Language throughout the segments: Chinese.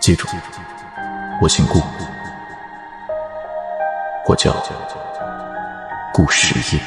记住，我姓顾，我叫顾时夜。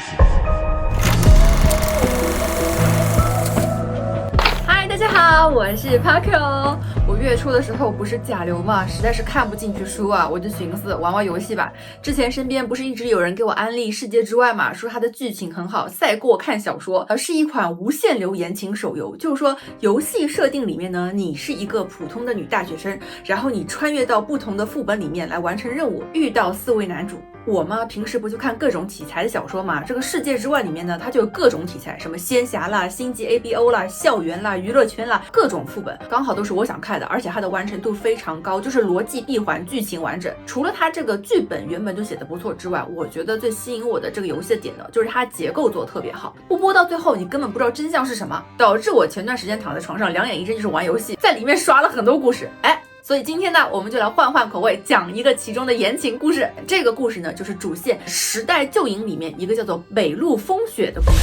嗨，大家好，我是 Paco。我月初的时候不是甲流嘛，实在是看不进去书啊，我就寻思玩玩游戏吧。之前身边不是一直有人给我安利《世界之外》嘛，说它的剧情很好，赛过看小说，是一款无限流言情手游。就是说游戏设定里面呢，你是一个普通的女大学生，然后你穿越到不同的副本里面来完成任务，遇到4位男主。我嘛，平时不就看各种题材的小说嘛？这个世界之外里面呢，它就有各种题材，什么仙侠啦、星际 ABO 啦、校园啦、娱乐圈啦，各种副本，刚好都是我想看的，而且它的完成度非常高，就是逻辑闭环，剧情完整。除了它这个剧本原本就写的不错之外，我觉得最吸引我的这个游戏的点呢，就是它结构做得特别好，不播到最后你根本不知道真相是什么，导致我前段时间躺在床上两眼一睁就是玩游戏，在里面刷了很多故事。所以今天呢，我们就来换换口味，讲一个其中的言情故事。这个故事呢，就是主线《时代旧影》里面一个叫做北陆风雪的故事。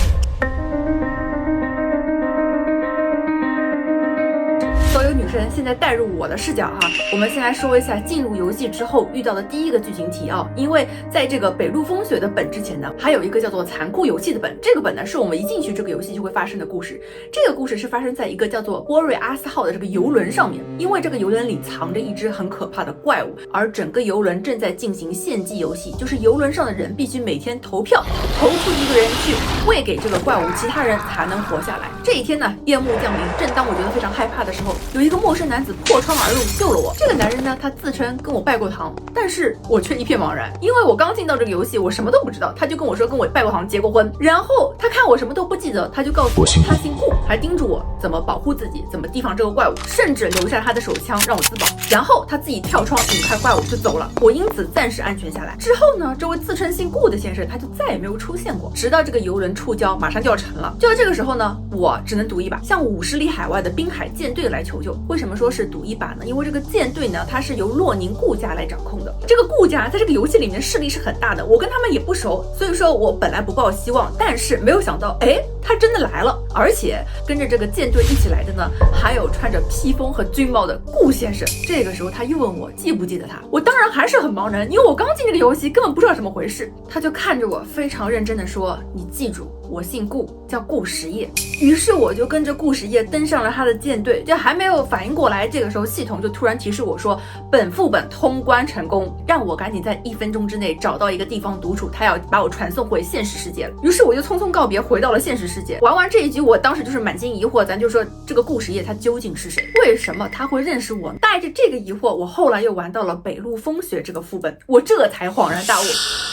所有女生现在带入我的视角哈，我们先来说一下进入游戏之后遇到的第一个剧情提要。因为在这个北陆风雪的本之前呢，还有一个叫做残酷游戏的本。这个本呢，是我们一进去这个游戏就会发生的故事。这个故事是发生在一个叫做波瑞阿斯号的这个游轮上面，因为这个游轮里藏着一只很可怕的怪物，而整个游轮正在进行献祭游戏，就是游轮上的人必须每天投票，投出一个人去喂给这个怪物，其他人才能活下来。这一天呢，夜幕降临，正当我觉得非常害怕的时候，有一个陌生男子破窗而入救了我。这个男人呢，他自称跟我拜过堂，但是我却一片茫然，因为我刚进到这个游戏，我什么都不知道。他就跟我说跟我拜过堂结过婚，然后他看我什么都不记得，他就告诉我他姓顾，还叮嘱我怎么保护自己，怎么提防这个怪物，甚至留下他的手枪让我自保。然后他自己跳窗引开怪物就走了，我因此暂时安全下来。之后呢，这位自称姓顾的先生他就再也没有出现过，直到这个游轮触礁，马上就要沉了。就在这个时候呢，我只能赌一把，向50里海外的滨海舰队来求救。为什么说是赌一把呢？因为这个舰队呢，它是由洛宁顾家来掌控的。这个顾家在这个游戏里面势力是很大的，我跟他们也不熟，所以说我本来不抱希望，但是没有想到，他真的来了，而且跟着这个舰队一起来的呢，还有穿着披风和军帽的顾先生。这个时候他又问我记不记得他，我当然还是很茫然，因为我刚进这个游戏，根本不知道怎么回事。他就看着我，非常认真的说：“你记住，我姓顾，叫顾时夜。”于是我就跟着顾时夜登上了他的舰队，就还没有反应过来，这个时候系统就突然提示我说本副本通关成功，让我赶紧在1分钟之内找到一个地方独处，他要把我传送回现实世界了。于是我就匆匆告别，回到了现实世界。玩完这一局，我当时就是满心疑惑，咱就说这个顾时夜他究竟是谁？为什么他会认识我？带着这个疑惑，我后来又玩到了北陆风雪这个副本，我这才恍然大悟。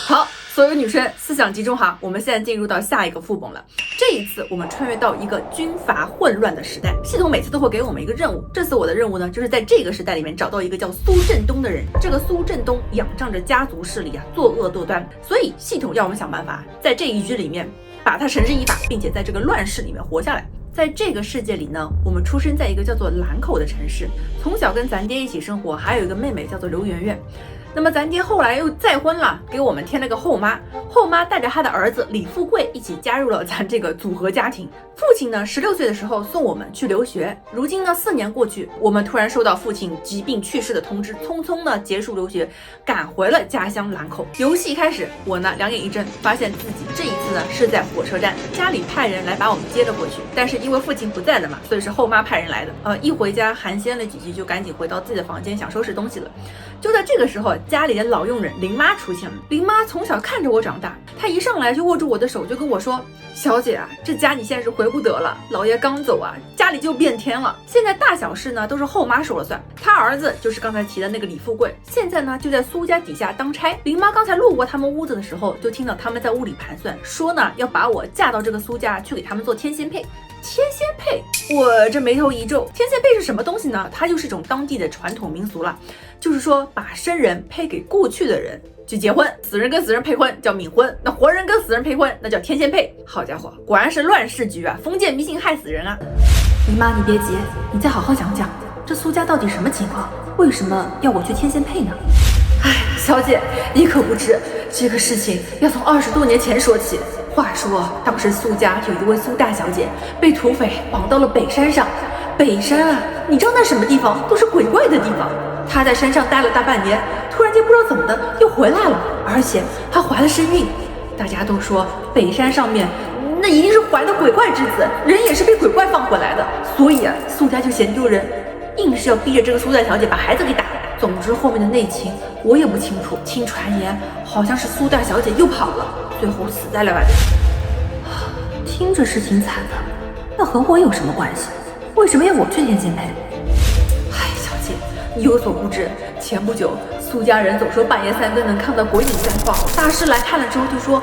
好，所有女生思想集中哈，我们现在进入到下一个副本了。这一次我们穿越到一个军阀混乱的时代，系统每次都会给我们一个任务。这次我的任务呢，就是在这个时代里面找到一个叫苏振东的人。这个苏振东仰仗着家族势力啊，作恶多端，所以系统要我们想办法在这一局里面把他绳之以法，并且在这个乱世里面活下来。在这个世界里呢，我们出生在一个叫做兰口的城市，从小跟咱爹一起生活，还有一个妹妹叫做刘媛媛。那么咱爹后来又再婚了，给我们添了个后妈，后妈带着他的儿子李富贵一起加入了咱这个组合家庭。父亲呢16岁的时候送我们去留学，如今呢4年过去，我们突然收到父亲疾病去世的通知，匆匆呢结束留学，赶回了家乡兰口。游戏开始，我呢两眼一睁，发现自己这一次呢是在火车站，家里派人来把我们接了回去，但是因为父亲不在了嘛，所以是后妈派人来的。一回家寒暄了几句，就赶紧回到自己的房间想收拾东西了。就在这个时候，家里的老佣人林妈出现了。林妈从小看着我长大，她一上来就握住我的手，就跟我说：“小姐啊，这家你现在是回不得了，老爷刚走啊，家里就变天了。现在大小事呢都是后妈说了算。她儿子就是刚才提的那个李富贵，现在呢就在苏家底下当差。林妈刚才路过他们屋子的时候，就听到他们在屋里盘算，说呢要把我嫁到这个苏家去给他们做天仙配。”天仙配，我这眉头一皱，天仙配是什么东西呢？它就是一种当地的传统民俗了，就是说把生人配给故去的人去结婚，死人跟死人配婚叫冥婚，那活人跟死人配婚那叫天仙配。好家伙，果然是乱世局啊，封建迷信害死人啊！姨妈，你别急，你再好好讲讲，这苏家到底什么情况？为什么要我去天仙配呢？小姐，你可不知，这个事情要从20多年前说起。话说当时苏家有一位苏大小姐被土匪绑到了北山上，北山啊，你知道那什么地方都是鬼怪的地方。她在山上待了大半年，突然间不知道怎么的又回来了，而且还怀了身孕。大家都说北山上面那一定是怀的鬼怪之子，人也是被鬼怪放回来的。所以啊，苏家就嫌丢人，硬是要逼着这个苏大小姐把孩子给打。总之后面的内情我也不清楚，听传言好像是苏大小姐又跑了，最后死在了外面。听着是挺惨的，那和我有什么关系？为什么要我去天仙配？唉，小姐，你有所不知，前不久苏家人总说半夜3更能看到鬼影绽放，大师来看了之后就说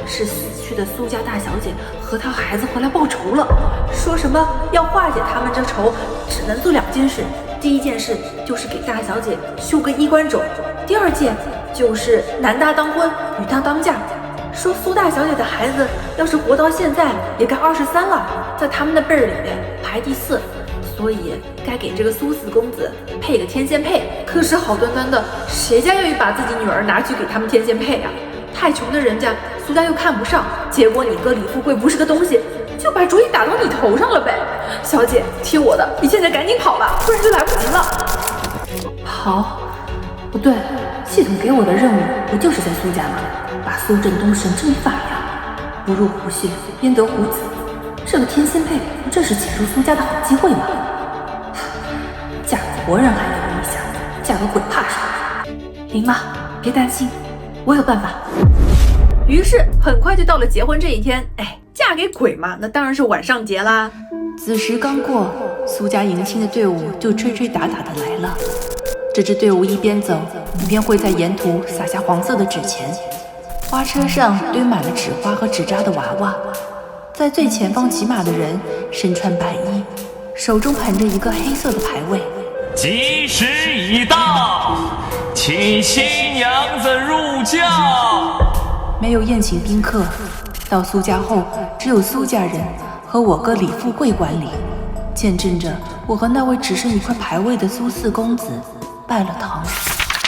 是死去的苏家大小姐和她孩子回来报仇了，说什么要化解他们这仇，只能做2件事。第一件事就是给大小姐修个衣冠冢，第2件就是男大当婚，女大当嫁。说苏大小姐的孩子要是活到现在也该23了，在他们的辈儿里面排第4，所以该给这个苏四公子配个天仙配。可是好端端的，谁家愿意把自己女儿拿去给他们天仙配啊？太穷的人家苏家又看不上，结果你哥李富贵不是个东西，就把主意打到你头上了呗。小姐，听我的，你现在赶紧跑吧，不然就来不及了。跑？不对，系统给我的任务不就是在苏家吗？把苏振东绳之以法呀，不入虎穴，焉得虎子？这个天仙配不正是潜入苏家的好机会吗？嫁个活人还有一下，嫁个鬼怕什么？林妈，别担心，我有办法。于是很快就到了结婚这一天，嫁给鬼嘛，那当然是晚上结啦。子时刚过，苏家迎亲的队伍就吹吹打打的来了。这支队伍一边走，一边会在沿途撒下黄色的纸钱，花车上堆满了纸花和纸扎的娃娃。在最前方骑马的人身穿白衣，手中捧着一个黑色的牌位。吉时已到，请新娘子入轿。没有宴请宾客，到苏家后只有苏家人和我哥李富贵管理，见证着我和那位只剩一块牌位的苏四公子拜了堂。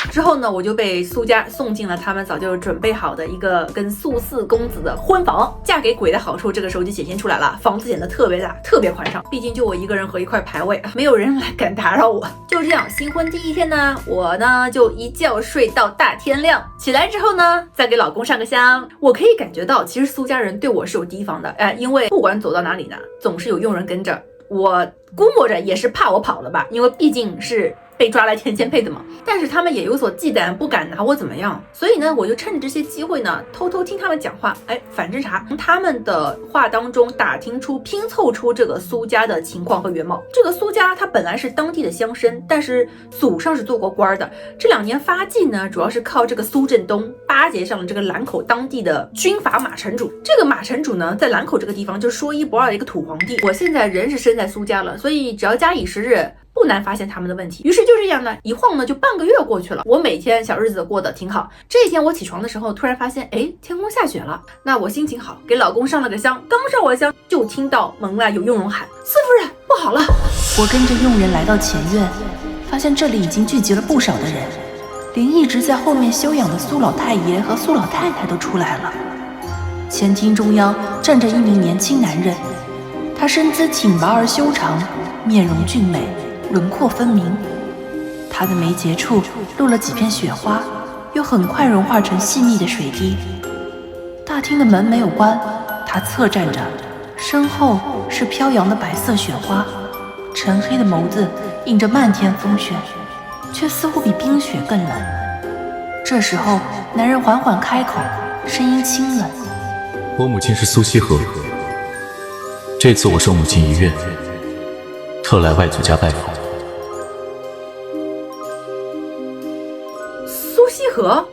之后呢，我就被苏家送进了他们早就准备好的一个跟苏四公子的婚房。嫁给鬼的好处这个时候就显现出来了，房子显得特别大，特别宽敞，毕竟就我一个人和一块牌位，没有人来敢打扰我。就这样，新婚第一天呢，我呢就一觉睡到大天亮，起来之后呢，再给老公上个香。我可以感觉到，其实苏家人对我是有提防的，因为不管走到哪里呢，总是有佣人跟着。我估摸着也是怕我跑了吧，因为毕竟是被抓来天仙配的嘛，但是他们也有所忌惮，不敢拿我怎么样。所以呢，我就趁着这些机会呢，偷偷听他们讲话，反侦查，从他们的话当中打听出、拼凑出这个苏家的情况和原貌。这个苏家他本来是当地的乡绅，但是祖上是做过官的。这2年发迹呢，主要是靠这个苏振东巴结上了这个兰口当地的军阀马城主。这个马城主呢，在兰口这个地方就说一不二的一个土皇帝。我现在人是身在苏家了，所以只要假以时日，不难发现他们的问题。于是就这样呢，一晃呢就半个月过去了，我每天小日子过得挺好。这一天我起床的时候，突然发现，天空下雪了。那我心情好，给老公上了个香。刚上完香，就听到门外有佣人喊：“四夫人，不好了！”我跟着佣人来到前院，发现这里已经聚集了不少的人，连一直在后面休养的苏老太爷和苏老太太都出来了。前厅中央站着一名年轻男人，他身姿挺拔而修长，面容俊美，轮廓分明。他的眉睫处落了几片雪花，又很快融化成细密的水滴。大厅的门没有关，他侧站着，身后是飘扬的白色雪花，沉黑的眸子映着漫天风雪，却似乎比冰雪更冷。这时候，男人缓缓开口，声音清冷：“我母亲是苏西河，这次我受母亲遗愿，特来外祖家拜访。”苏西河，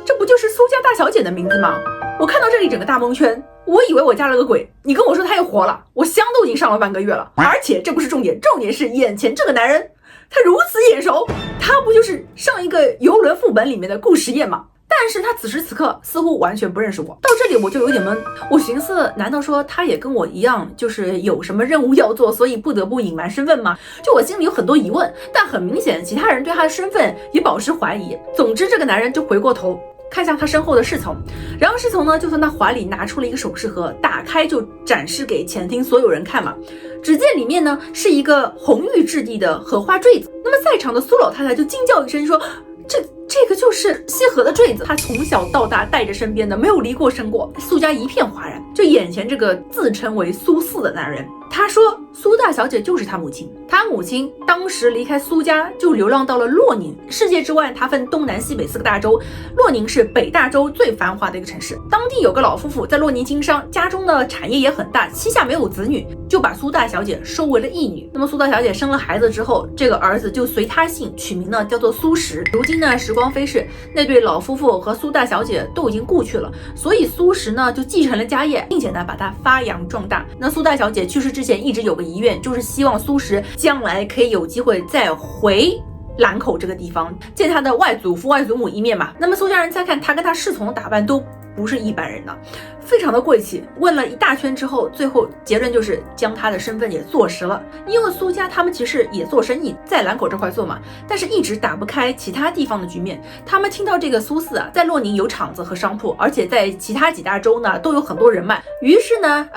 这不就是苏家大小姐的名字吗？我看到这里整个大蒙圈，我以为我嫁了个鬼，你跟我说她又活了，我香都已经上了半个月了。而且这不是重点，重点是眼前这个男人，他如此眼熟，他不就是上一个游轮副本里面的顾时宴吗？但是他此时此刻似乎完全不认识我。到这里我就有点懵，我寻思，难道说他也跟我一样，就是有什么任务要做，所以不得不隐瞒身份吗？就我心里有很多疑问，但很明显其他人对他的身份也保持怀疑。总之这个男人就回过头看向他身后的侍从，然后侍从呢就从他怀里拿出了一个首饰盒，打开就展示给前厅所有人看嘛。只见里面呢是一个红玉质地的荷花坠子。那么在场的苏老太太就惊叫一声说，这个就是羲和的坠子，她从小到大带着身边的，没有离过身过。苏家一片哗然，就眼前这个自称为苏四的男人，他说苏大小姐就是他母亲，他母亲当时离开苏家就流浪到了洛宁。世界之外，它分东南西北4个大洲，洛宁是北大洲最繁华的一个城市。当地有个老夫妇在洛宁经商，家中的产业也很大，膝下没有子女，就把苏大小姐收为了义女。那么苏大小姐生了孩子之后，这个儿子就随她姓，取名呢叫做苏石。如今呢时光飞逝，那对老夫妇和苏大小姐都已经故去了，所以苏石呢就继承了家业，并且呢把它发扬壮大。那苏大小姐去世之前一直有个遗愿，就是希望苏石将来可以有机会再回兰口这个地方见他的外祖父外祖母一面嘛。那么苏家人再看他跟他侍从的打扮都不是一般人呢，非常的贵气。问了一大圈之后，最后结论就是将他的身份也坐实了。因为苏家他们其实也做生意，在兰口这块做嘛，但是一直打不开其他地方的局面。他们听到这个苏四啊，在洛宁有厂子和商铺，而且在其他几大洲呢都有很多人脉。于是呢，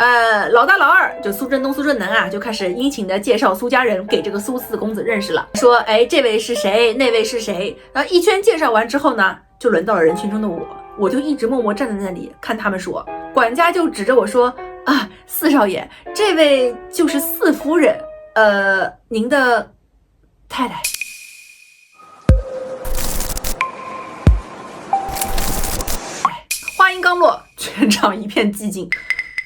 老大老二就苏振东、苏振南啊，就开始殷勤的介绍苏家人给这个苏四公子认识了，说，哎，这位是谁，那位是谁。一圈介绍完之后呢，就轮到了人群中的我就一直默默站在那里看他们说。管家就指着我说，啊，四少爷，这位就是四夫人，您的太太。话音刚落，全场一片寂静。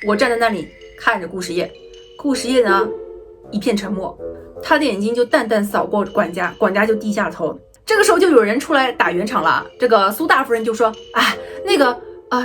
我站在那里看着顾时业，顾时业呢一片沉默，他的眼睛就淡淡扫过管家，管家就低下头。这个时候就有人出来打圆场了，这个苏大夫人就说，那个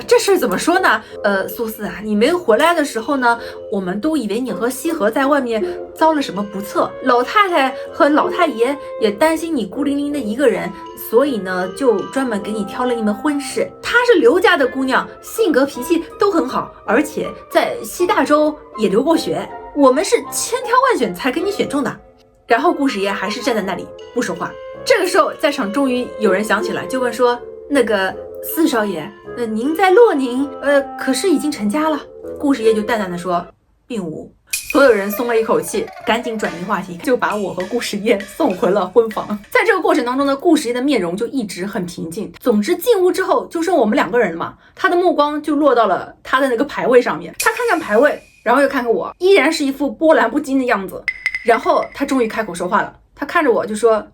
这事怎么说呢？苏四啊，你没回来的时候呢，我们都以为你和羲和在外面遭了什么不测，老太太和老太爷也担心你孤零零的一个人，所以呢就专门给你挑了一门婚事。她是刘家的姑娘，性格脾气都很好，而且在西大洲也留过学，我们是千挑万选才给你选中的。然后顾时爷还是站在那里不说话。这个时候在场终于有人想起来，就问说，那个四少爷，您在洛宁可是已经成家了？顾时爷就淡淡的说，并无。所有人松了一口气，赶紧转移话题，就把我和顾时业送回了婚房。在这个过程当中呢，顾时业的面容就一直很平静。总之进屋之后就剩我们2个人了嘛，他的目光就落到了他的那个牌位上面，他看看牌位，然后又看看我，依然是一副波澜不惊的样子。然后他终于开口说话了，他看着我就说，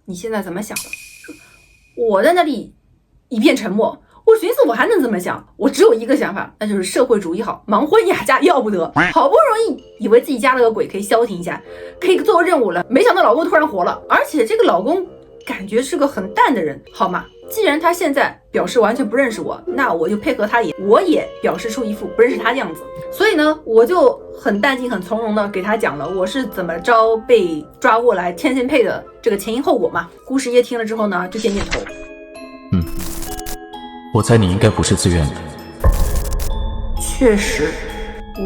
你现在怎么想的？我在那里一片沉默，我寻思我还能怎么想？我只有一个想法，那就是社会主义好，盲婚哑嫁要不得。好不容易以为自己加了个鬼可以消停一下，可以做任务了，没想到老公突然活了，而且这个老公感觉是个很淡的人，好吗？既然他现在表示完全不认识我，那我就配合他我也表示出一副不认识他的样子。所以呢，我就很淡定很从容的给他讲了我是怎么着被抓过来天线配的这个前因后果嘛。顾时业听了之后呢，就点点头。我猜你应该不是自愿的。确实，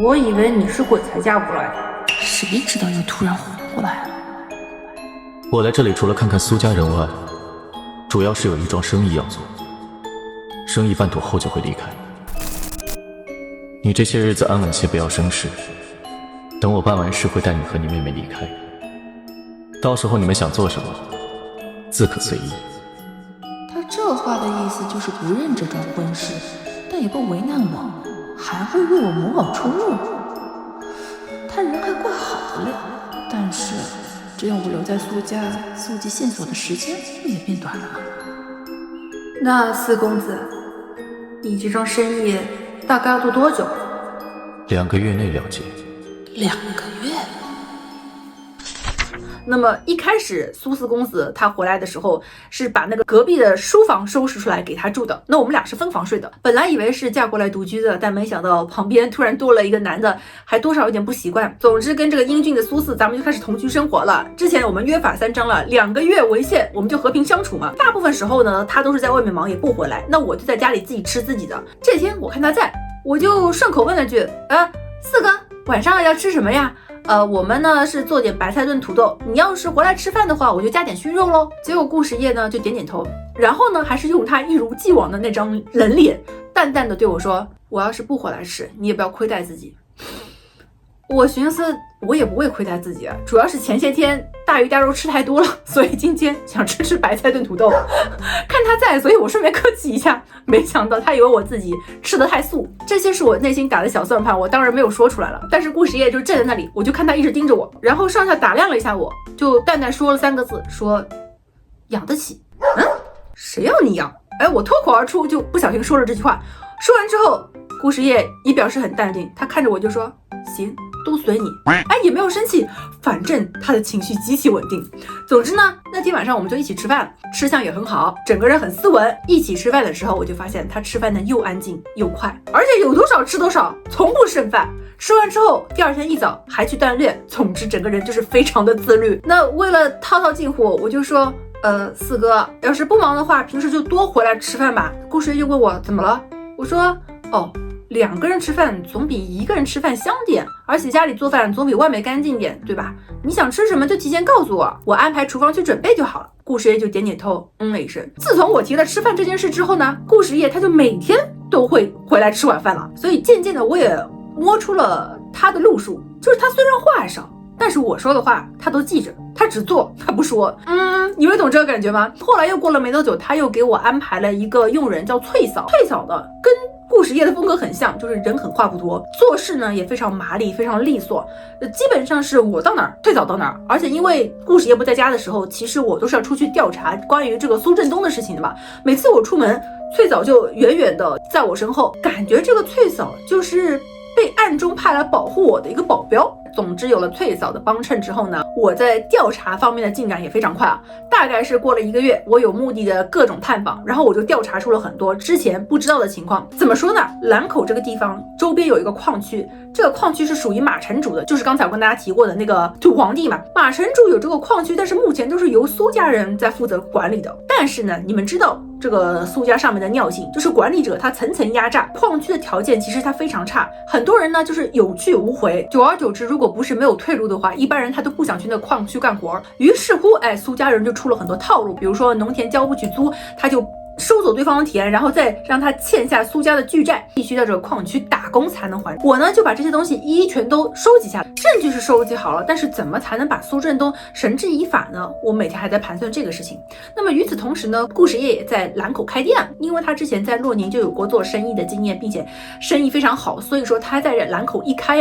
我以为你是鬼才嫁过来的。谁知道又突然活过来了？我来这里除了看看苏家人外，主要是有一桩生意要做，生意办妥后就会离开。你这些日子安稳些，不要生事，等我办完事会带你和你妹妹离开，到时候你们想做什么自可随意。他这话的意思就是不认这桩婚事，但也不为难我，还会为我谋好出路。他人还怪好的了，但是只要我留在苏家搜集线索的时间也变短了。那四公子，你这桩生意大概要做多久？2个月内了结。2个月？那么一开始苏四公子他回来的时候是把那个隔壁的书房收拾出来给他住的，那我们俩是分房睡的。本来以为是嫁过来独居的，但没想到旁边突然多了一个男的，还多少有点不习惯。总之跟这个英俊的苏四咱们就开始同居生活了。之前我们约法3章了，2个月为限，我们就和平相处嘛。大部分时候呢他都是在外面忙也不回来，那我就在家里自己吃自己的。这天我看他在，我就顺口问了句，四哥晚上要吃什么呀？我们呢是做点白菜炖土豆，你要是回来吃饭的话，我就加点熏肉喽。结果顾时业呢就点点头，然后呢还是用他一如既往的那张冷脸，淡淡的对我说，我要是不回来吃，你也不要亏待自己。我寻思我也不会亏待自己啊，主要是前些天大鱼大肉吃太多了，所以今天想吃白菜炖土豆。看他在，所以我顺便客气一下，没想到他以为我自己吃得太素。这些是我内心打的小算盘，我当然没有说出来了。但是顾时业就站在那里，我就看他一直盯着我，然后上下打量了一下我，就淡淡说了3个字，说养得起。谁要你养？我脱口而出就不小心说了这句话。说完之后，顾时业也表示很淡定，他看着我就说行，都随你。也没有生气，反正他的情绪极其稳定。总之呢，那天晚上我们就一起吃饭，吃相也很好，整个人很斯文。一起吃饭的时候，我就发现他吃饭的又安静又快，而且有多少吃多少，从不剩饭。吃完之后，第二天一早还去锻炼，总之整个人就是非常的自律。那为了套套近乎，我就说四哥，要是不忙的话，平时就多回来吃饭吧。顾时业就问我怎么了，我说2个人吃饭总比1个人吃饭香点，而且家里做饭总比外面干净点，对吧？你想吃什么就提前告诉我，我安排厨房去准备就好了。顾时业就点点头，了一声。自从我提了吃饭这件事之后呢，顾时业他就每天都会回来吃晚饭了，所以渐渐的我也摸出了他的路数，就是他虽然话少，但是我说的话他都记着，他只做他不说。你会懂这个感觉吗？后来又过了没多久，他又给我安排了一个佣人叫翠嫂，翠嫂的跟顾时业的风格很像，就是人狠话不多，做事呢也非常麻利，非常利索。基本上是我到哪儿，翠嫂到哪儿。而且因为顾时业不在家的时候，其实我都是要出去调查关于这个苏振东的事情的嘛。每次我出门，翠嫂就远远的在我身后，感觉这个翠嫂就是被暗中派来保护我的一个保镖。总之有了翠嫂的帮衬之后呢，我在调查方面的进展也非常快啊。大概是过了1个月，我有目的的各种探访，然后我就调查出了很多之前不知道的情况。怎么说呢？兰口这个地方周边有一个矿区，这个矿区是属于马城主的，就是刚才我跟大家提过的那个土皇帝嘛。马城主有这个矿区，但是目前都是由苏家人在负责管理的。但是呢，你们知道这个苏家上面的尿性，就是管理者他层层压榨，矿区的条件其实他非常差，很多人呢就是有去无回，久而久之，如果不是没有退路的话，一般人他都不想去那矿区干活。于是乎，苏家人就出了很多套路，比如说农田交不起租，他就收走对方的田，然后再让他欠下苏家的巨债，必须在这个矿区打工才能还。我呢就把这些东西一一全都收集下来，证据是收集好了，但是怎么才能把苏振东绳之以法呢？我每天还在盘算这个事情。那么与此同时呢，顾时业也在兰口开店，因为他之前在洛宁就有过做生意的经验，并且生意非常好，所以说他在兰口一开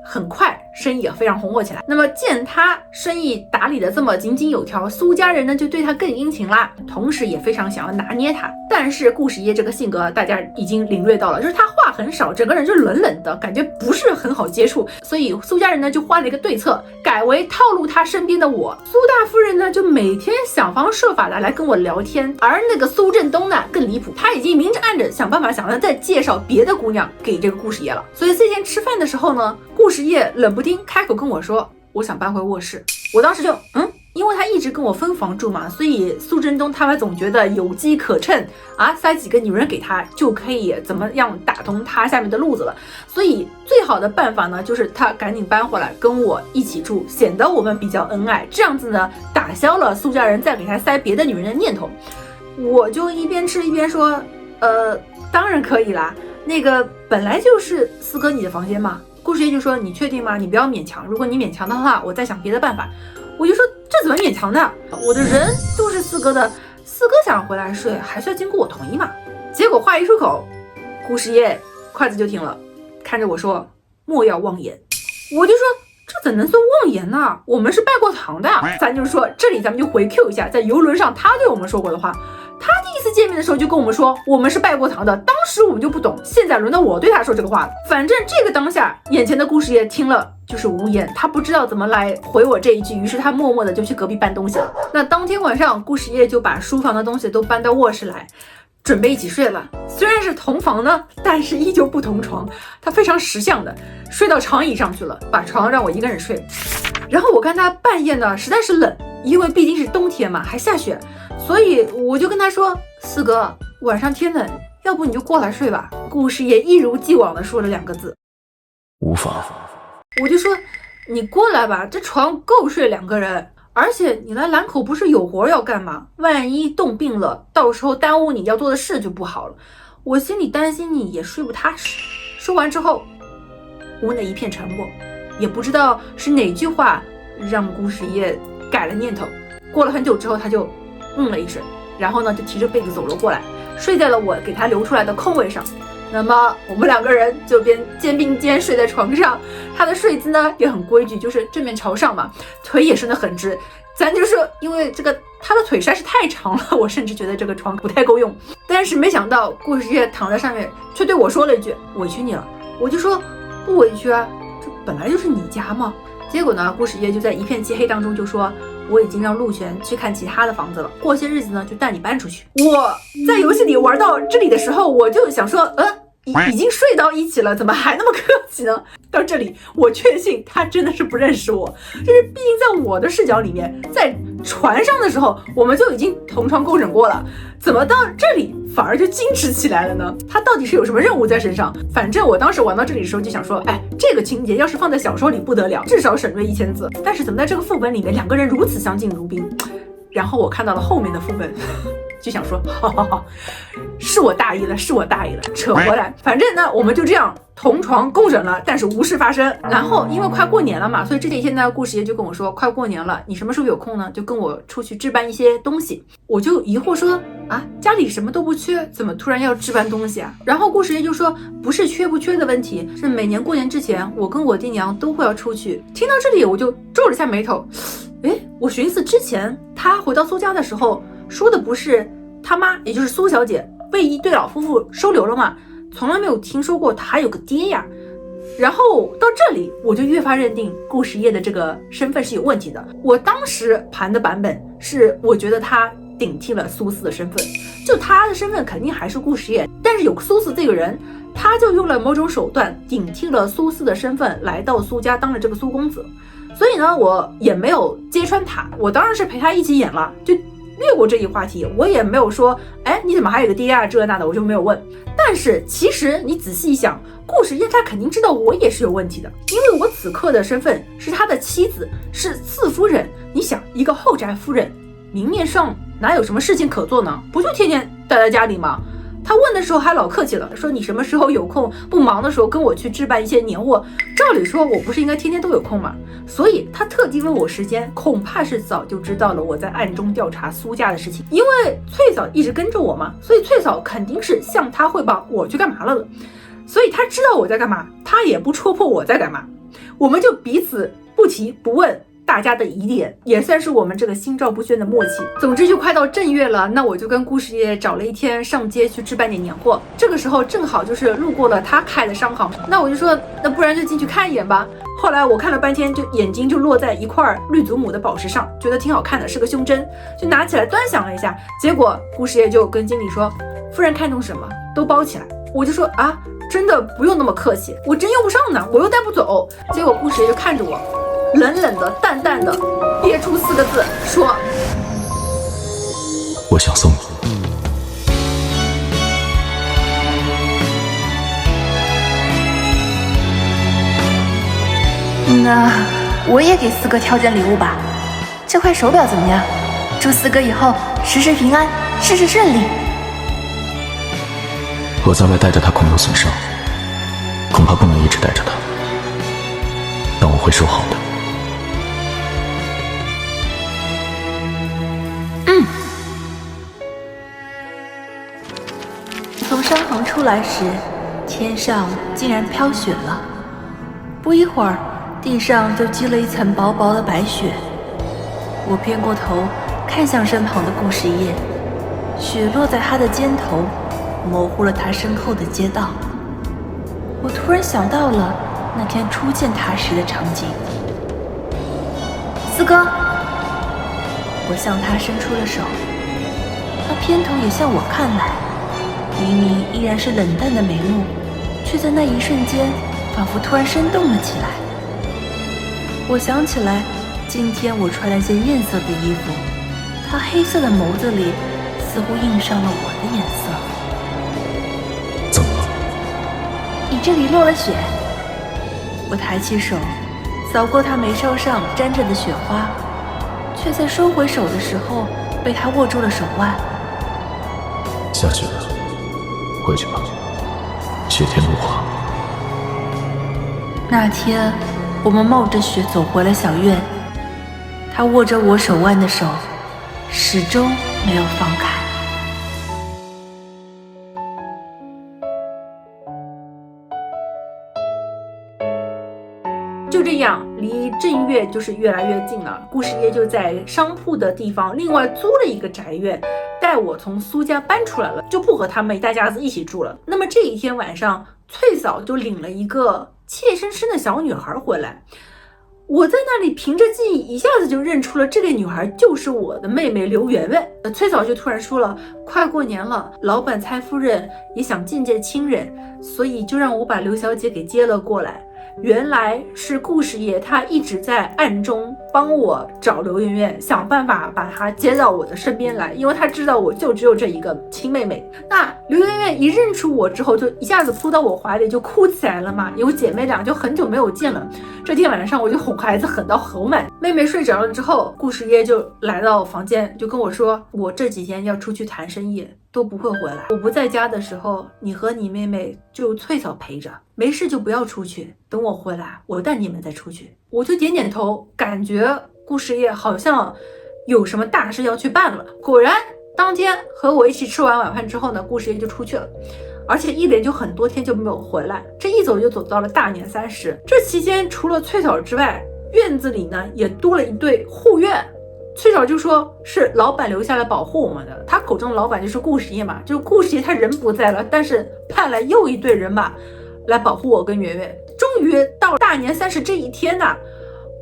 很快生意也非常红火起来。那么见他生意打理的这么井井有条，苏家人呢就对他更殷勤啦，同时也非常想要拿捏他。但是顾时业这个性格大家已经领略到了，就是他话很少，整个人就冷冷的，感觉不是很好接触。所以苏家人呢就换了一个对策，改为套路他身边的我。苏大夫人呢就每天想方设法的来跟我聊天，而那个苏振东呢更离谱，他已经明着暗着想办法想要再介绍别的姑娘给这个顾时业了。所以这天吃饭的时候呢，顾时业冷不丁开口跟我说，我想搬回卧室。我当时就因为他一直跟我分房住嘛，所以苏振东他们总觉得有机可乘啊，塞几个女人给他就可以怎么样打通他下面的路子了。所以最好的办法呢，就是他赶紧搬回来跟我一起住，显得我们比较恩爱，这样子呢打消了苏家人再给他塞别的女人的念头。我就一边吃一边说，当然可以啦，那个本来就是四哥你的房间嘛。顾时业就说，你确定吗？你不要勉强，如果你勉强的话，我再想别的办法。我就说这怎么勉强的？我的人就是四哥的，四哥想回来睡，还是要经过我同意嘛。结果话一出口，顾时业筷子就停了，看着我说，莫要妄言。我就说这怎能算妄言呢？我们是拜过堂的。咱就说这里咱们就回 Q 一下，在游轮上他对我们说过的话。他第一次见面的时候就跟我们说我们是拜过堂的，当时我们就不懂，现在轮到我对他说这个话了。反正这个当下，眼前的顾时业听了就是无言，他不知道怎么来回我这一句，于是他默默的就去隔壁搬东西了。那当天晚上，顾时业就把书房的东西都搬到卧室来，准备一起睡了。虽然是同房呢，但是依旧不同床。他非常识相的睡到长椅上去了，把床让我一个人睡。然后我看他半夜呢实在是冷，因为毕竟是冬天嘛，还下雪，所以我就跟他说，四哥，晚上天冷，要不你就过来睡吧。顾时业一如既往的说了2个字，无法。我就说你过来吧，这床够睡2个人。而且你来兰口不是有活要干吗？万一冻病了，到时候耽误你要做的事就不好了。我心里担心你也睡不踏实。说完之后，屋内一片沉默，也不知道是哪句话让顾十一改了念头。过了很久之后，他就了一声，然后呢就提着被子走了过来，睡在了我给他留出来的空位上。那么我们2个人就肩并肩睡在床上，他的睡姿呢也很规矩，就是正面朝上嘛，腿也伸得很直。咱就是因为这个他的腿实在是太长了，我甚至觉得这个床不太够用。但是没想到顾十一躺在上面却对我说了一句委屈你了。我就说不委屈啊，这本来就是你家嘛。结果呢顾十一就在一片漆黑当中就说，我已经让陆璇去看其他的房子了，过些日子呢就带你搬出去。我在游戏里玩到这里的时候，我就想说已经睡到一起了，怎么还那么客气呢？到这里我确信他真的是不认识我，就是毕竟在我的视角里面，在船上的时候我们就已经同床共枕过了，怎么到这里反而就矜持起来了呢？他到底是有什么任务在身上？反正我当时玩到这里的时候就想说，这个情节要是放在小说里不得了，至少省略1000字。但是怎么在这个副本里面2个人如此相敬如宾？然后我看到了后面的副本就想说好，是我大意了，扯回来。反正呢我们就这样同床共枕了，但是无事发生。然后因为快过年了嘛，所以这几天呢顾十一就跟我说，快过年了，你什么时候有空呢？就跟我出去置办一些东西。我就疑惑说家里什么都不缺，怎么突然要置办东西啊？然后顾十一就说，不是缺不缺的问题，是每年过年之前我跟我爹娘都会要出去。听到这里我就皱了一下眉头，我寻思之前他回到苏家的时候说的不是他妈，也就是苏小姐被一对老夫妇收留了吗？从来没有听说过他还有个爹呀。然后到这里我就越发认定顾十一的这个身份是有问题的。我当时盘的版本是，我觉得他顶替了苏四的身份，就他的身份肯定还是顾十一，但是有苏四这个人，他就用了某种手段顶替了苏四的身份，来到苏家当了这个苏公子。所以呢我也没有揭穿他，我当然是陪他一起演了，就略过这一话题。我也没有说你怎么还有个爹啊这那的，我就没有问。但是其实你仔细一想，顾十一他肯定知道我也是有问题的，因为我此刻的身份是他的妻子，是四夫人。你想一个后宅夫人，明面上哪有什么事情可做呢？不就天天待在家里吗？他问的时候还老客气了，说你什么时候有空，不忙的时候跟我去置办一些年货。照理说我不是应该天天都有空吗？所以他特地问我时间，恐怕是早就知道了我在暗中调查苏家的事情。因为翠嫂一直跟着我嘛，所以翠嫂肯定是向他汇报我去干嘛了的，所以他知道我在干嘛，他也不戳破我在干嘛，我们就彼此不提不问大家的疑点，也算是我们这个心照不宣的默契。总之就快到正月了，那我就跟顾十一找了一天上街去置办点年货。这个时候正好就是路过了他开的商行，那我就说那不然就进去看一眼吧。后来我看了半天，就眼睛就落在一块绿祖母的宝石上，觉得挺好看的，是个胸针，就拿起来端详了一下。结果顾十一就跟经理说，夫人看中什么都包起来。我就说真的不用那么客气，我真用不上呢，我又带不走。结果顾十一就看着我，冷冷的淡淡的憋出4个字说，我想送你。那我也给4哥挑件礼物吧。这块手表怎么样？祝4哥以后时时平安，事事顺利。我在外带着它恐有损伤，恐怕不能一直带着它，但我会收好的。从商行出来时，天上竟然飘雪了。不一会儿，地上就积了一层薄薄的白雪。我偏过头看向身旁的顾十一，雪落在他的肩头，模糊了他身后的街道。我突然想到了那天初见他时的场景。4哥，我向他伸出了手，他偏头也向我看来。明明依然是冷淡的眉目，却在那一瞬间仿佛突然生动了起来。我想起来，今天我穿了件艳色的衣服，他黑色的眸子里似乎映上了我的颜色。怎么了？你这里落了雪。我抬起手，扫过他眉梢上沾着的雪花，却在收回手的时候被他握住了手腕。下雪了，回去吧，雪天路滑。那天我们冒着雪走回了小院，他握着我手腕的手始终没有放开。就这样，离正月就是越来越近了。顾时夜就在商铺的地方另外租了一个宅院，带我从苏家搬出来了，就不和他们一大家子一起住了。那么这一天晚上，翠嫂就领了一个怯生生的小女孩回来。我在那里凭着记忆一下子就认出了这个女孩就是我的妹妹刘媛媛。翠嫂就突然说了，快过年了，老板蔡夫人也想见见亲人，所以就让我把刘小姐给接了过来。原来是顾时夜他一直在暗中帮我找刘媛媛，想办法把她接到我的身边来，因为他知道我就只有这一个亲妹妹。那刘媛媛一认出我之后，就一下子扑到我怀里就哭起来了嘛，因为姐妹俩就很久没有见了。这天晚上我就哄孩子狠到很晚，妹妹睡着了之后，顾时夜就来到房间就跟我说，我这几天要出去谈生意，都不会回来。我不在家的时候，你和你妹妹就翠嫂陪着，没事就不要出去，等我回来我带你们再出去。我就点点头，感觉顾时夜好像有什么大事要去办了。果然当天和我一起吃完晚饭之后呢，顾时夜就出去了，而且一连就很多天就没有回来，这一走就走到了大年30。这期间除了翠嫂之外，院子里呢也多了一对护院。翠嫂就说是老板留下来保护我们的，他口中的老板就是顾时夜嘛，就是顾时夜他人不在了，但是派来又一队人马来保护我跟圆圆。终于到大年30这一天呢，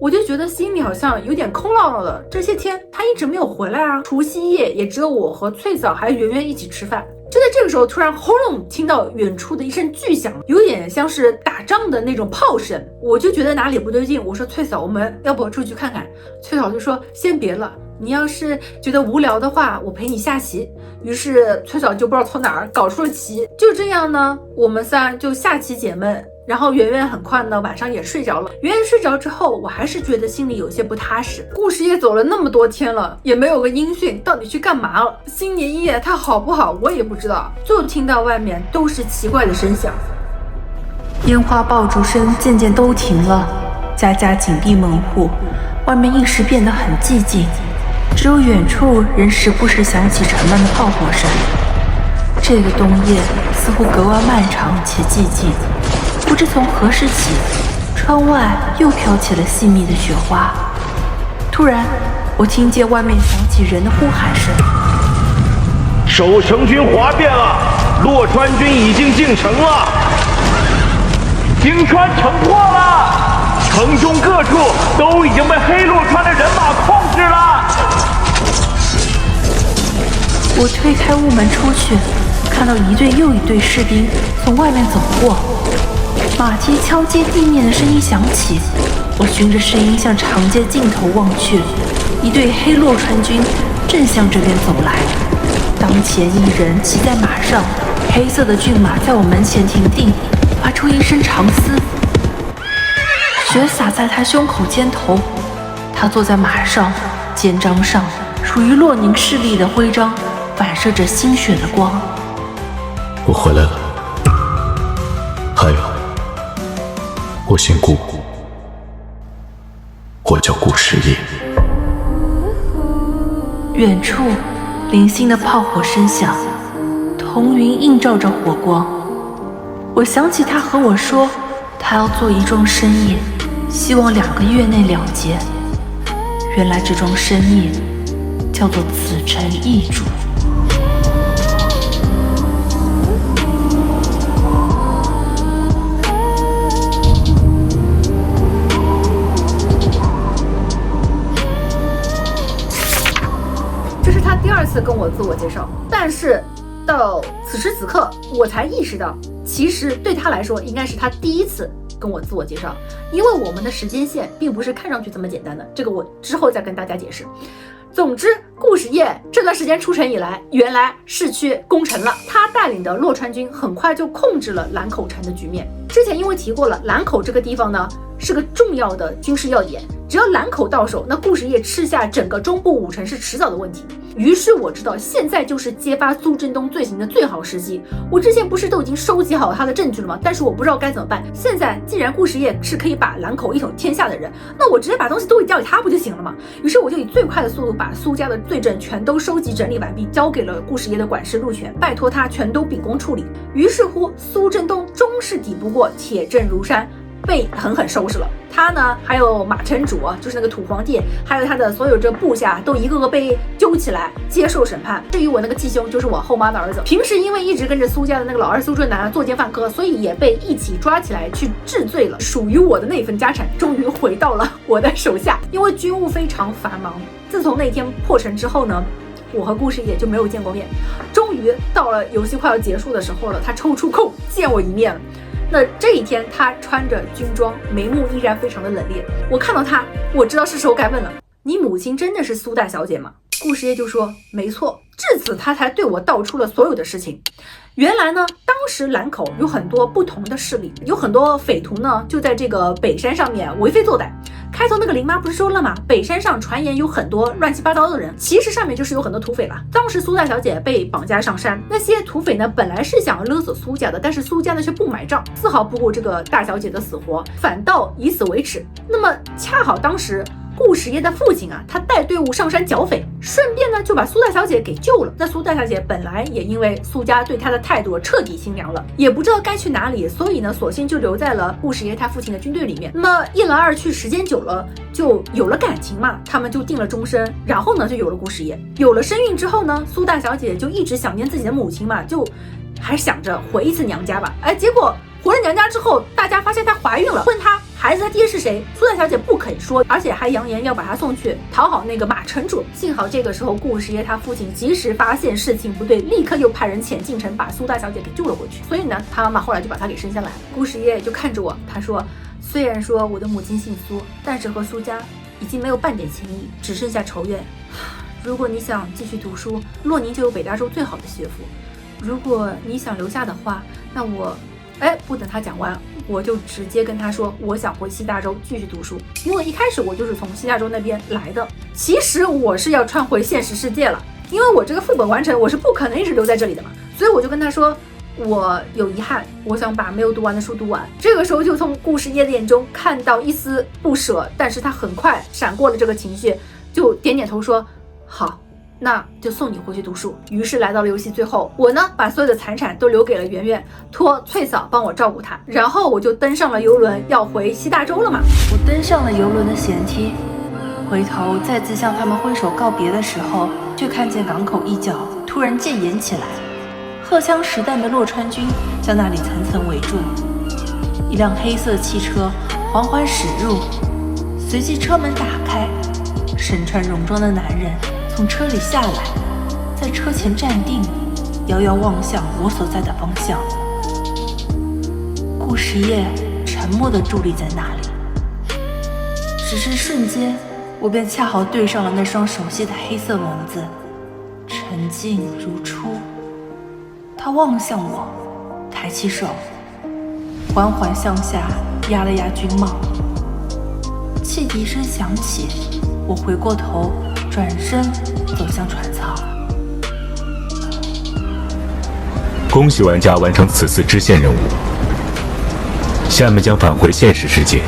我就觉得心里好像有点空落落的，这些天他一直没有回来啊。除夕夜也只有我和翠嫂还有圆圆一起吃饭。就在这个时候，突然轰隆听到远处的一声巨响，有点像是打仗的那种炮声，我就觉得哪里不对劲。我说翠嫂，我们要不要出去看看？翠嫂就说先别了，你要是觉得无聊的话，我陪你下棋。于是翠嫂就不知道从哪儿搞出了棋，就这样呢，我们仨就下棋解闷。然后圆圆很快呢晚上也睡着了。圆圆睡着之后，我还是觉得心里有些不踏实。顾时夜走了那么多天了，也没有个音讯，到底去干嘛了？新年夜他好不好我也不知道，就听到外面都是奇怪的声响，烟花爆竹声渐渐都停了，家家紧闭门户，外面一时变得很寂静，只有远处仍时不时响起沉闷的炮火声。这个冬夜似乎格外漫长且寂静，不知从何时起，窗外又飘起了细密的雪花。突然，我听见外面响起人的呼喊声：守城军哗变了，洛川军已经进城了，京川城破了，城中各处都已经被黑洛川的人马控制了。我推开屋门出去，看到一队又一队士兵从外面走过，马蹄敲击地面的声音响起。我循着声音向长街尽头望去，一队黑洛川军正向这边走来。当前一人骑在马上，黑色的骏马在我门前停定，发出一声长嘶，雪洒在他胸口肩头。他坐在马上，肩章上属于洛宁势力的徽章反射着星雪的光。我回来了。还有，我姓顾，我叫顾时夜。远处零星的炮火声响，彤云映照着火光。我想起他和我说，他要做一桩生意，希望2个月内了结。原来这桩生意叫做子承易主。这是他第2次跟我自我介绍，但是到此时此刻我才意识到，其实对他来说应该是他第1次跟我自我介绍，因为我们的时间线并不是看上去这么简单的，这个我之后再跟大家解释。总之，故事页这段时间出城以来，原来市区攻城了，他带领的洛川军很快就控制了兰口城的局面。之前因为提过了，兰口这个地方呢是个重要的军事要点，只要兰口到手，那故事页吃下整个中部5城是迟早的问题。于是我知道现在就是揭发苏振东罪行的最好时机。我之前不是都已经收集好他的证据了吗？但是我不知道该怎么办。现在既然故事页是可以把兰口一统天下的人，那我直接把东西都给交给他不就行了吗？于是我就以最快的速度把苏家的罪证全都收集整理完毕，交给了故事页的管事陆权，拜托他全都秉公处理。于是乎，苏振东终是抵不过铁证如山，被狠狠收拾了。他呢，还有马城主，就是那个土皇帝，还有他的所有这部下，都一个个被揪起来接受审判。至于我那个继兄，就是我后妈的儿子，平时因为一直跟着苏家的那个老二苏振南作奸犯科，所以也被一起抓起来去治罪了。属于我的那份家产，终于回到了我的手下。因为军务非常繁忙，自从那天破城之后呢，我和故事也就没有见过面。终于到了游戏快要结束的时候了，他抽出空见我一面了。那这一天，他穿着军装，眉目依然非常的冷冽。我看到他，我知道是时候该问了：你母亲真的是苏大小姐吗？故事页就说没错。至此，他才对我道出了所有的事情。原来呢，当时兰口有很多不同的势力，有很多匪徒呢，就在这个北山上面为非作歹。开头那个林妈不是说了吗？北山上传言有很多乱七八糟的人，其实上面就是有很多土匪了。当时苏大小姐被绑架上山，那些土匪呢本来是想勒索苏家的，但是苏家呢却不买账，丝毫不顾这个大小姐的死活，反倒以死为耻。那么恰好当时顾时业的父亲啊，他带队伍上山剿匪，顺便呢就把苏大小姐给救了。那苏大小姐本来也因为苏家对她的态度彻底心凉了，也不知道该去哪里，所以呢索性就留在了顾时业他父亲的军队里面。那么一来二去，时间久了就有了感情嘛，他们就定了终身，然后呢就有了顾时业。有了身孕之后呢，苏大小姐就一直想念自己的母亲嘛，就还想着回一次娘家吧。结果回了娘家之后，大家发现她怀孕了，问她孩子他爹是谁？苏大小姐不肯说，而且还扬言要把她送去讨好那个马城主。幸好这个时候顾时业他父亲及时发现事情不对，立刻又派人潜进城把苏大小姐给救了回去。所以呢，他妈妈后来就把她给生下来了。顾时业就看着我，他说：“虽然说我的母亲姓苏，但是和苏家已经没有半点情谊，只剩下仇怨。如果你想继续读书，洛宁就有北大州最好的学府。如果你想留下的话，那我……”不等他讲完，我就直接跟他说，我想回西大州继续读书，因为一开始我就是从西大州那边来的。其实我是要穿回现实世界了，因为我这个副本完成，我是不可能一直留在这里的嘛。所以我就跟他说，我有遗憾，我想把没有读完的书读完。这个时候就从顾时业的眼中看到一丝不舍，但是他很快闪过了这个情绪，就点点头说好，那就送你回去读书。于是来到了游戏最后，我呢把所有的财产都留给了圆圆，托翠嫂帮我照顾她，然后我就登上了游轮，要回西大州了嘛。我登上了游轮的舷梯，回头再次向他们挥手告别的时候，却看见港口一角突然渐延起来，荷枪实弹的洛川军将那里层层围住。一辆黑色汽车缓缓驶入，随即车门打开，身穿戎装的男人从车里下来，在车前站定，遥遥望向我所在的方向。顾时业沉默地伫立在那里，只是瞬间，我便恰好对上了那双熟悉的黑色眸子，沉静如初。他望向我，抬起手，缓缓向下压了压军帽。汽笛声响起，我回过头，转身走向船舱。恭喜玩家完成此次支线任务，下面将返回现实世界。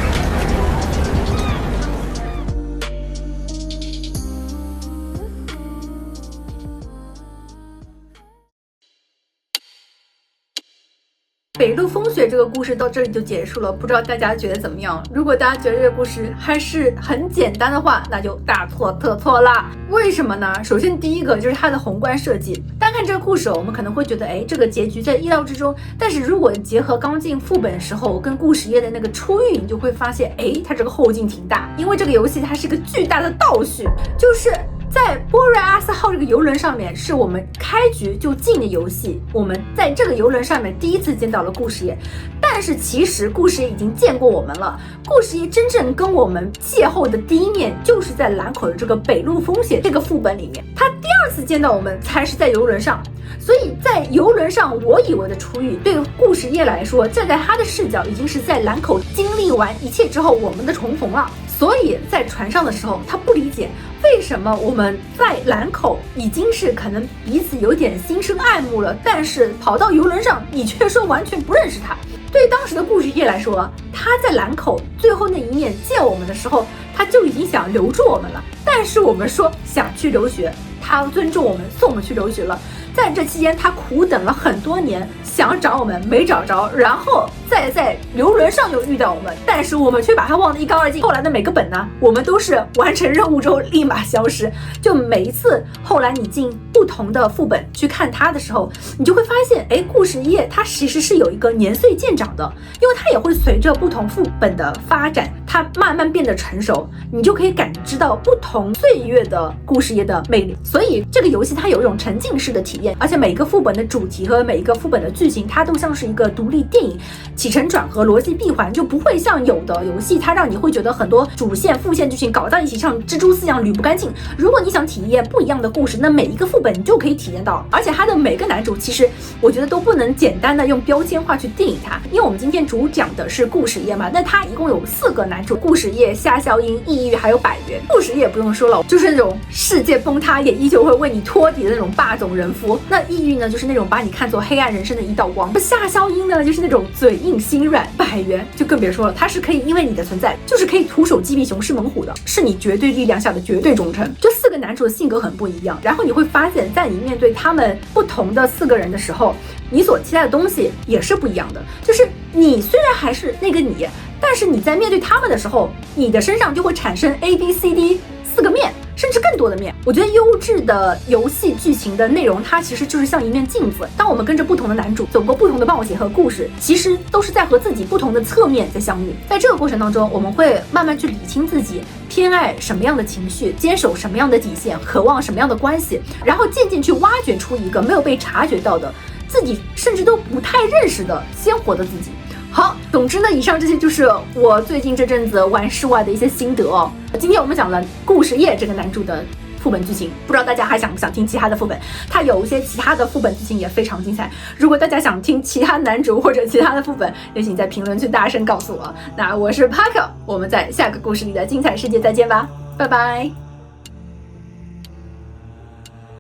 北陆风雪这个故事到这里就结束了，不知道大家觉得怎么样？如果大家觉得这个故事还是很简单的话，那就大错特错啦。为什么呢？首先第一个就是它的宏观设计。单看这个故事，我们可能会觉得，这个结局在意料之中。但是如果结合刚进副本时候跟顾时业的那个初遇，你就会发现，它这个后劲挺大。因为这个游戏它是一个巨大的倒叙，就是在波瑞阿斯号这个游轮上面，是我们开局就进的游戏。我们在这个游轮上面第一次见到了顾时业，但但是其实故事也已经见过我们了。故事也真正跟我们邂逅的第一面，就是在兰口的这个北陆风雪这个副本里面。他第二次见到我们才是在游轮上，所以在游轮上，我以为的初遇对故事页来说，站在他的视角，已经是在兰口经历完一切之后我们的重逢了。所以在船上的时候，他不理解为什么我们在兰口已经是可能彼此有点心生爱慕了，但是跑到游轮上，你却说完全不认识他。对当时的故事页来说，他在兰口最后那一面见我们的时候，他就已经想留住我们了，但是我们说想去留学，他尊重我们，送我们去留学了。在这期间，他苦等了很多年，想找我们没找着，然后再在游轮上又遇到我们，但是我们却把他忘得一干二净。后来的每个本呢，我们都是完成任务之后立马消失。就每一次后来你进不同的副本去看他的时候，你就会发现，哎，故事页它其实是有一个年岁渐长的，因为它也会随着不同副本的发展，它慢慢变得成熟，你就可以感知到不同岁月的故事页的魅力。所以这个游戏它有一种沉浸式的体验，而且每一个副本的主题和每一个副本的剧情，它都像是一个独立电影，起承转合、逻辑闭环，就不会像有的游戏它让你会觉得很多主线、副线剧情搞到一起，像蜘蛛丝一样捋不干净。如果你想体验不一样的故事，那每一个副本你就可以体验到。而且它的每个男主，其实我觉得都不能简单的用标签化去定义它，因为我们今天主讲的是故事页嘛，那它一共有4个男主：故事页、夏硝鹰、抑郁还有百元。故事页不用说了，就是那种世界崩塌也依旧会为你托底的那种霸总人夫。那抑郁呢，就是那种把你看作黑暗人生的一道光。夏硝鹰呢，就是那种嘴硬心软。百元就更别说了，他是可以因为你的存在，就是可以徒手击毙雄狮猛虎的，是你绝对力量下的绝对忠诚。这4个男主的性格很不一样，然后你会发现在你面对他们不同的4个人的时候，你所期待的东西也是不一样的。就是你虽然还是那个你，但是你在面对他们的时候，你的身上就会产生 ABCD 4个面，甚至更多的面。我觉得优质的游戏剧情的内容，它其实就是像一面镜子。当我们跟着不同的男主走过不同的冒险和故事，其实都是在和自己不同的侧面在相遇。在这个过程当中，我们会慢慢去理清自己偏爱什么样的情绪，坚守什么样的底线，渴望什么样的关系，然后渐渐去挖掘出一个没有被察觉到的自己，甚至都不太认识的鲜活的自己。好，总之呢，以上这些就是我最近这阵子玩室外的一些心得哦。今天我们讲了故事页这个男主的副本剧情，不知道大家还想不想听其他的副本？它有一些其他的副本剧情也非常精彩。如果大家想听其他男主或者其他的副本，也请在评论区大声告诉我。那我是 Parker， 我们在下个故事里的精彩世界再见吧，拜拜。